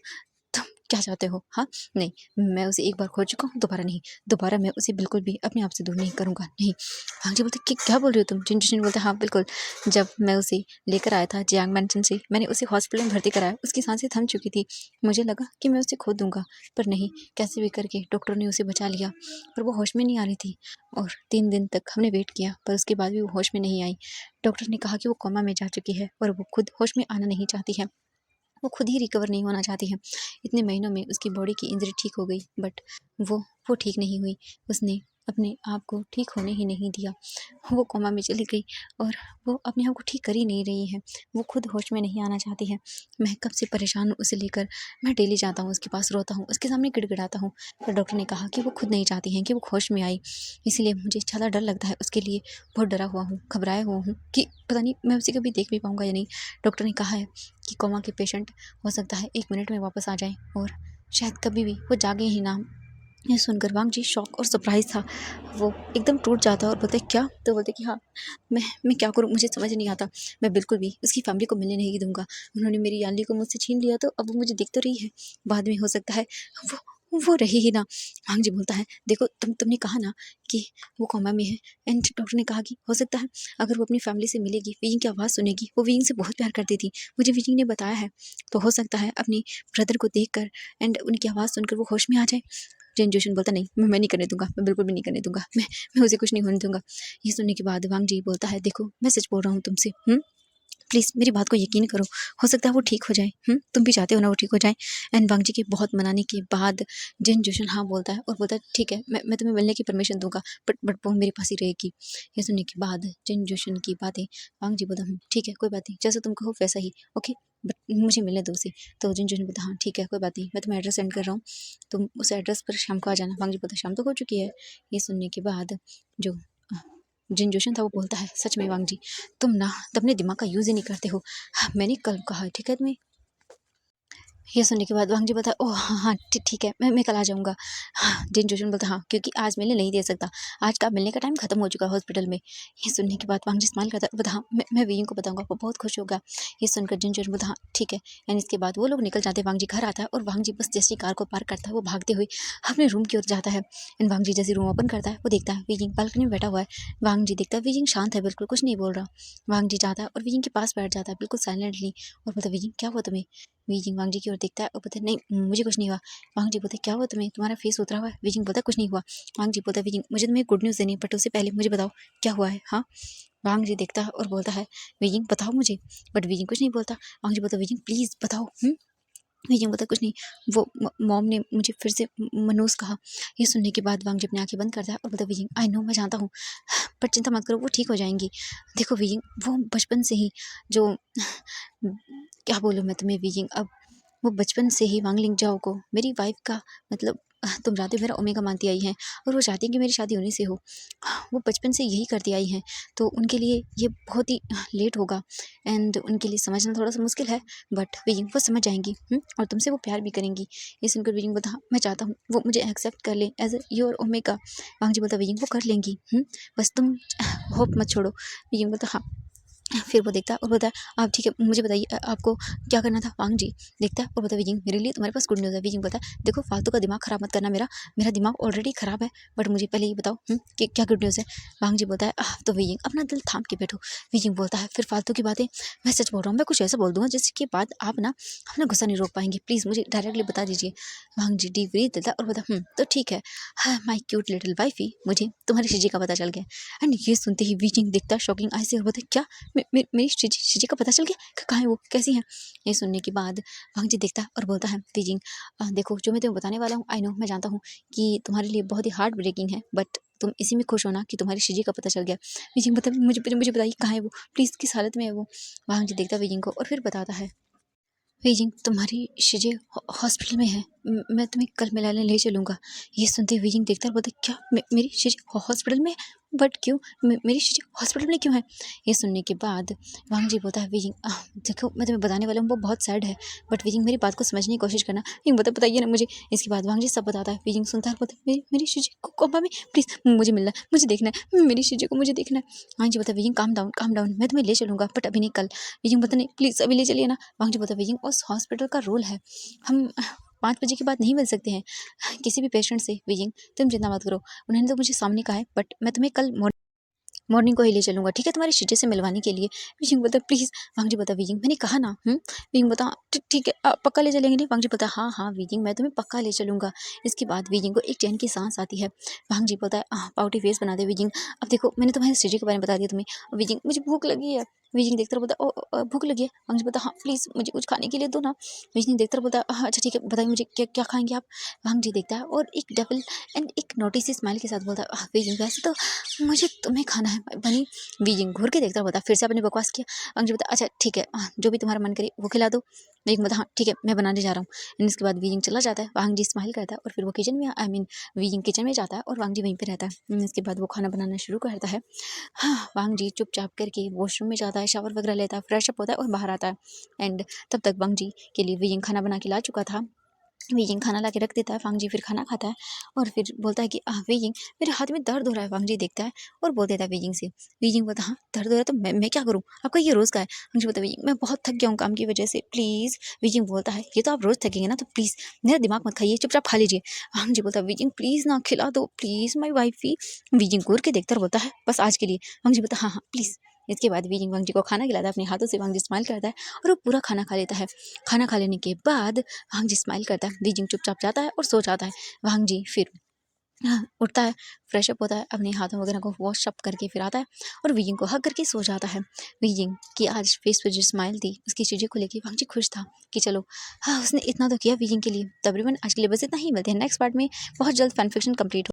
तुम क्या चाहते हो। हाँ नहीं, मैं उसे एक बार खो चुका हूँ, दोबारा नहीं, दोबारा मैं उसे बिल्कुल भी अपने आप से दूर नहीं करूँगा। नहीं। वांग जी बोलते कि क्या बोल रहे हो तुम। जिन जोशन बोलते हाँ बिल्कुल, जब मैं उसे लेकर आया था जियांग मैंशन से, मैंने उसे हॉस्पिटल में भर्ती कराया। उसकी सांसें थम चुकी थी, मुझे लगा कि मैं उसे खो दूंगा, पर नहीं, कैसे भी करके डॉक्टर ने उसे बचा लिया। पर वो होश में नहीं आ रही थी और 3 दिन तक हमने वेट किया, पर उसके बाद भी वो होश में नहीं आई। डॉक्टर ने कहा कि वो कोमा में जा चुकी है और वो खुद होश में आना नहीं चाहती है, वो खुद ही रिकवर नहीं होना चाहती है। इतने महीनों में उसकी बॉडी की इंजरी ठीक हो गई, बट वो वो ठीक नहीं हुई। उसने अपने आप को ठीक होने ही नहीं दिया। वो कोमा में चली गई और वो अपने आप को ठीक कर ही नहीं रही है। वो खुद होश में नहीं आना चाहती है। मैं कब से परेशान हूँ उसे लेकर। मैं डेली जाता हूँ उसके पास, रोता हूँ, उसके सामने गिड़गिड़ाता हूँ, पर डॉक्टर ने कहा कि वो खुद नहीं चाहती हैं कि वो होश में आई। इसलिए मुझे ज़्यादा डर लगता है उसके लिए। बहुत डरा हुआ हूँ, घबराया हुआ हूँ कि पता नहीं मैं उसे कभी देख भी पाऊँगा या नहीं। डॉक्टर ने कहा है कि कोमा के पेशेंट हो सकता है 1 मिनट में वापस आ जाए और शायद कभी भी वो जागे ही ना। ये सुनकर वांग जी शॉक और सरप्राइज था। वो एकदम टूट जाता और बोलते क्या। तो बोलते कि हाँ मैं क्या करूँ, मुझे समझ नहीं आता। मैं बिल्कुल भी उसकी फैमिली को मिलने नहीं दूंगा। उन्होंने मेरी याली को मुझसे छीन लिया, तो अब वो मुझे दिख तो रही है, बाद में हो सकता है वो वो रही ही ना। वांग जी बोलता है देखो तुमने कहा ना कि वो कोमा में है, एंड डॉक्टर ने कहा कि हो सकता है अगर वो अपनी फैमिली से मिलेगी, वियिंग की आवाज़ सुनेगी। वो वियिंग से बहुत प्यार करती थी, मुझे वियिंग ने बताया है। तो हो सकता है अपनी ब्रदर को देखकर एंड उनकी आवाज़ सुनकर वो होश में आ जाए। जिन जोशन बोलता नहीं, मैं नहीं करने दूंगा, मैं बिल्कुल भी नहीं करने दूंगा, मैं उसे कुछ नहीं होने दूंगा। ये सुनने के बाद वांग जी बोलता है देखो मैं सच बोल रहा हूँ तुमसे, प्लीज़ मेरी बात को यकीन करो, हो सकता है वो ठीक हो जाए। तुम भी चाहते हो ना वो ठीक हो जाए। एंड वांग जी के बहुत मनाने के बाद जिन जोशन हाँ बोलता है और बोलता है ठीक है, मैं तुम्हें मिलने की परमिशन दूंगा, बट वो मेरे पास ही रहेगी। ये सुनने के बाद जिन जोशन की बातें वांग जी बोलता ठीक है कोई बात नहीं, जैसा तुम कहो वैसा ही, ओके, बट मुझे मिलने दो उसे। तो जिन जोशन बोलता हाँ ठीक है कोई बात नहीं, मैं तुम्हें एड्रेस सेंड कर रहा हूँ, तुम उस एड्रेस पर शाम को आ जाना। वांग जी बोलता शाम तो हो चुकी है। ये सुनने के बाद जो जिन जोशन था वो बोलता है सच में वांग जी, तुम अपने दिमाग का यूज़ ही नहीं करते हो। हाँ, मैंने कल कहा ठीक है तुम्हें। ये सुनने के बाद वांग जी बोलता ओह हाँ हाँ ठीक है, मैं कल आ जाऊँगा। हाँ, जिन जोशन बोलता हाँ क्योंकि आज मिलने नहीं दे सकता, आज का मिलने का टाइम खत्म हो चुका है हॉस्पिटल में। ये सुनने के बाद वांग जी स्माइल करता है, बोलता हाँ मैं वियिंग को बताऊँगा, वो बहुत खुश होगा। ये सुनकर जिन जोशन बोलता हाँ ठीक है। एंड इसके बाद वो लोग निकल जाते हैं। वांग जी घर आता है और वांग जी बस जैसी कार को पार्क करता है वो भागते हुए अपने रूम की ओर जाता है। एंड वांग जी जैसे रूम ओपन करता है वो देखता है वियिंग बालकनी में बैठा हुआ है। वांग जी देखता है वियिंग शांत है, बिल्कुल कुछ नहीं बोल रहा। वांग जी जाता है और वियिंग के पास बैठ जाता है बिल्कुल साइलेंटली और बोलता वियिंग क्या हुआ तुम्हें। विजिंग वांग जी की ओर देखता है और बोलता है नहीं मुझे कुछ नहीं हुआ। वांग जी बोलते क्या हुआ तुम्हें, तुम्हारा फेस उतरा हुआ है। विजिंग बोलता कुछ नहीं हुआ। वांग जी बोलता विजिंग मुझे तुम्हें गुड न्यूज़ देनी है, बट उससे पहले मुझे बताओ क्या हुआ है। हाँ, वांग जी देखता है और बोलता है विजिंग बताओ मुझे, बट विजिंग कुछ नहीं बोलता। वांग जी बोलता विजिंग प्लीज़ बताओ। विजिंग बोलता कुछ नहीं, वो मॉम ने मुझे फिर से मनोज कहा। ये सुनने के बाद वांग जी अपनी आंखें बंद करता है और बोलता विजिंग आई नो मैं जानता हूँ, पर चिंता मत करो वो ठीक हो जाएंगी। देखो विजिंग वो बचपन से ही जो क्या बोलूँ मैं तुम्हें विजिंग, अब वो बचपन से ही वांग लिंगजाओ को मेरी वाइफ का मतलब तुम जानते हो मेरा ओमेगा मानती आई हैं और वो चाहती हैं कि मेरी शादी उन्हीं से हो। वो बचपन से यही करती आई हैं, तो उनके लिए ये बहुत ही लेट होगा एंड उनके लिए समझना थोड़ा सा मुश्किल है, बट विजिंग वो समझ जाएंगी और तुमसे वो प्यार भी करेंगी। ये सुनकर विजिंग बोलता हाँ मैं चाहता हूँ वो मुझे एक्सेप्ट कर ले एज योर ओमेगा। वांग जी बोलता विजिंग वो कर लेंगी, बस तुम होप मत छोड़ो। विजिंग बोलता हाँ फिर वो देखता है और बोलता है, आप ठीक है, मुझे बताइए आपको क्या करना था? वांग जी देखता है और बोलता है, वीजिंग मेरे लिए तुम्हारे पास गुड न्यूज़ है। वीजिंग बोलता है, देखो फालतू का दिमाग खराब मत करना मेरा, मेरा दिमाग ऑलरेडी खराब है, बट मुझे पहले ये बताओ कि क्या गुड न्यूज़ है? वांग जी बोलता है, तो वीजिंग अपना दिल थाम के बैठो। वीजिंग बोलता है, फिर फालतू की बातें, मैं सच बोल रहा हूँ, मैं कुछ ऐसा बोल दूंगा जिसके बाद आप ना अपना गुस्सा नहीं रोक पाएंगे, प्लीज़ मुझे डायरेक्टली बता दीजिए। वांग जी डीप ब्रीथ लेता है और बोलता है, तो ठीक है, हाँ माई क्यूट लिटिल वाइफी, मुझे तुम्हारी शिजी का पता चल गया। एंड ये सुनते ही वीजिंग दिखता है शॉकिंग आई से और बोलता है, क्या मेरी शिजी का पता चल गया? कहाँ है वो, कैसी है? ये सुनने के बाद वांग जी देखता है और बोलता है, बीजिंग देखो जो मैं तुम्हें बताने वाला हूँ, आई नो, मैं जानता हूँ कि तुम्हारे लिए बहुत ही हार्ट ब्रेकिंग है, बट तुम इसी में खुश हो ना कि तुम्हारी शिजी का पता चल गया। बीजिंग मतलब मुझे मुझे बताइए कहाँ है वो, प्लीज़ किस हालत में है वो? वांग जी देखता है बीजिंग को और फिर बताता है, बीजिंग तुम्हारी शिजे हॉस्पिटल में है, मैं तुम्हें कल मिलाने ले चलूँगा। ये सुनते हुए बीजिंग देखता है और बोलता है, क्या मेरी शिजे हॉस्पिटल में है? बट क्यों, मेरी शिजे हॉस्पिटल में क्यों है? ये सुनने के बाद वांग जी बोलता है, बीजिंग देखो मैं तुम्हें बताने वाला हूँ वो बहुत सैड है, बट बीजिंग मेरी बात को समझने की कोशिश करना। बीजिंग बताइए ना मुझे। इसके बाद वांग जी सब बताता है। बीजिंग सुनता है और बोलता है, मेरी मेरी शिजे को कोमा में, प्लीज़ मुझे मिलना है, मुझे देखना है, मेरी शिजे को मुझे देखना है। वांग जी बोलता है, बीजिंग काम डाउन, मैं तुम्हें ले चलूँगा, बट अभी नहीं कल। बीजिंग बोलता, नहीं प्लीज़ अभी ले चलिए ना। वांग जी बोलता है, बीजिंग उस हॉस्पिटल का रूल है, हम 5 बजे के बाद नहीं मिल सकते हैं किसी भी पेशेंट से। बीजिंग तुम चिंता मत करो, उन्होंने तो मुझे सामने कहा है, बट मैं तुम्हें कल मॉर्निंग को ही ले चलूँगा, ठीक है, तुम्हारी शीशे से मिलवाने के लिए। बीजिंग बोलता, प्लीज़। वांग जी बोलता, बीजिंग मैंने कहा ना। बीजिंग बोलता, ठीक है, पक्का ले चलेंगे? नहीं? वांग जी बोलता, हाँ हाँ बीजिंग मैं तुम्हें पक्का ले चलूँगा। इसके बाद बीजिंग को एक चैन की सांस आती है। वांग जी बोलता है, पाउटी फेस बना दे बीजिंग, अब देखो मैंने तुम्हारे शीशे के बारे में बता दिया तुम्हें। बीजिंग मुझे भूख लगी है। बीजिंग देखता रहा, बोलता, ओ भूख लगी है? वांग जी बोलता, हाँ प्लीज़ मुझे कुछ खाने के लिए दो ना। बीजिंग देखता रहा, बोलता, हाँ अच्छा ठीक है, बताइए मुझे क्या क्या खाएंगे आप? वांग जी देखता है और एक डबल एंड एक नोटी सी स्माइल के साथ बोलता है, बीजिंग वैसे तो मुझे तुम्हें खाना है बनी। बीजिंग घूर के देखता है, बोलता फिर से आपने बकवास किया। अंजू बोलता, अच्छा ठीक है, जो भी तुम्हारा मन करे वो खिला दो। बीजिंग बोलता, हाँ ठीक है, मैं बनाने जा रहा हूँ। एंड इसके बाद बीजिंग चला जाता है। वांग जी स्माइल करता है और फिर वो किचन में, आई मीन बीजिंग किचन में जाता है और वांग जी वहीं पे रहता है। इसके बाद वो खाना बनाना शुरू करता है। हाँ, वांग जी चुपचाप करके वॉशरूम में जाता है, शावर वगैरह लेता है, फ्रेश अप होता है और बाहर आता है। एंड तब तक वांग जी के लिए बीजिंग खाना बना के ला चुका था। बीजिंग खाना ला के रख देता है। वांग जी फिर खाना खाता है और फिर बोलता है कि बीजिंग मेरे हाथ में दर्द हो रहा है। वांग जी देखता है और बोल देता है बीजिंग से। बीजिंग बोलता है, हाँ दर्द हो रहा है तो मैं क्या करूँ, आपका ये रोज़ का है? वांग जी बोलता है, बीजिंग मैं बहुत थक गया हूँ काम की वजह से, प्लीज़। बीजिंग बोलता है, ये तो आप रोज़ थकेंगे ना, तो प्लीज़ मेरा दिमाग मत खाइए, चुपचाप खा लीजिए। वांग जी बोलता है, बीजिंग प्लीज़ ना खिला दो, प्लीज़ माई वाइफी। बीजिंग घूर के देखता और बोलता है, बस आज के लिए। वांग जी बोलता है, हाँ हाँ प्लीज़। इसके बाद बीजिंग वांग जी को खाना खिलाता है अपने हाथों से। वांग जी स्माइल करता है और वो पूरा खाना खा लेता है। खाना खा लेने के बाद वांग जी स्माइल करता है, बीजिंग चुपचाप जाता है और सो जाता है। वांग जी फिर उठता है, फ्रेश अप होता है, अपने हाथों वगैरह को वॉश अप करके फिर आता है और बीजिंग को हग करके सो जाता है। बीजिंग की आज फेस पे जो स्माइल थी उसकी चीज़ों को लेके वांग जी खुश था कि चलो हाँ उसने इतना तो किया बीजिंग के लिए। तकरीबन आज के लिए बस इतना ही। मिलते हैं नेक्स्ट पार्ट में, बहुत जल्द फैन फिक्शन कंप्लीट हो।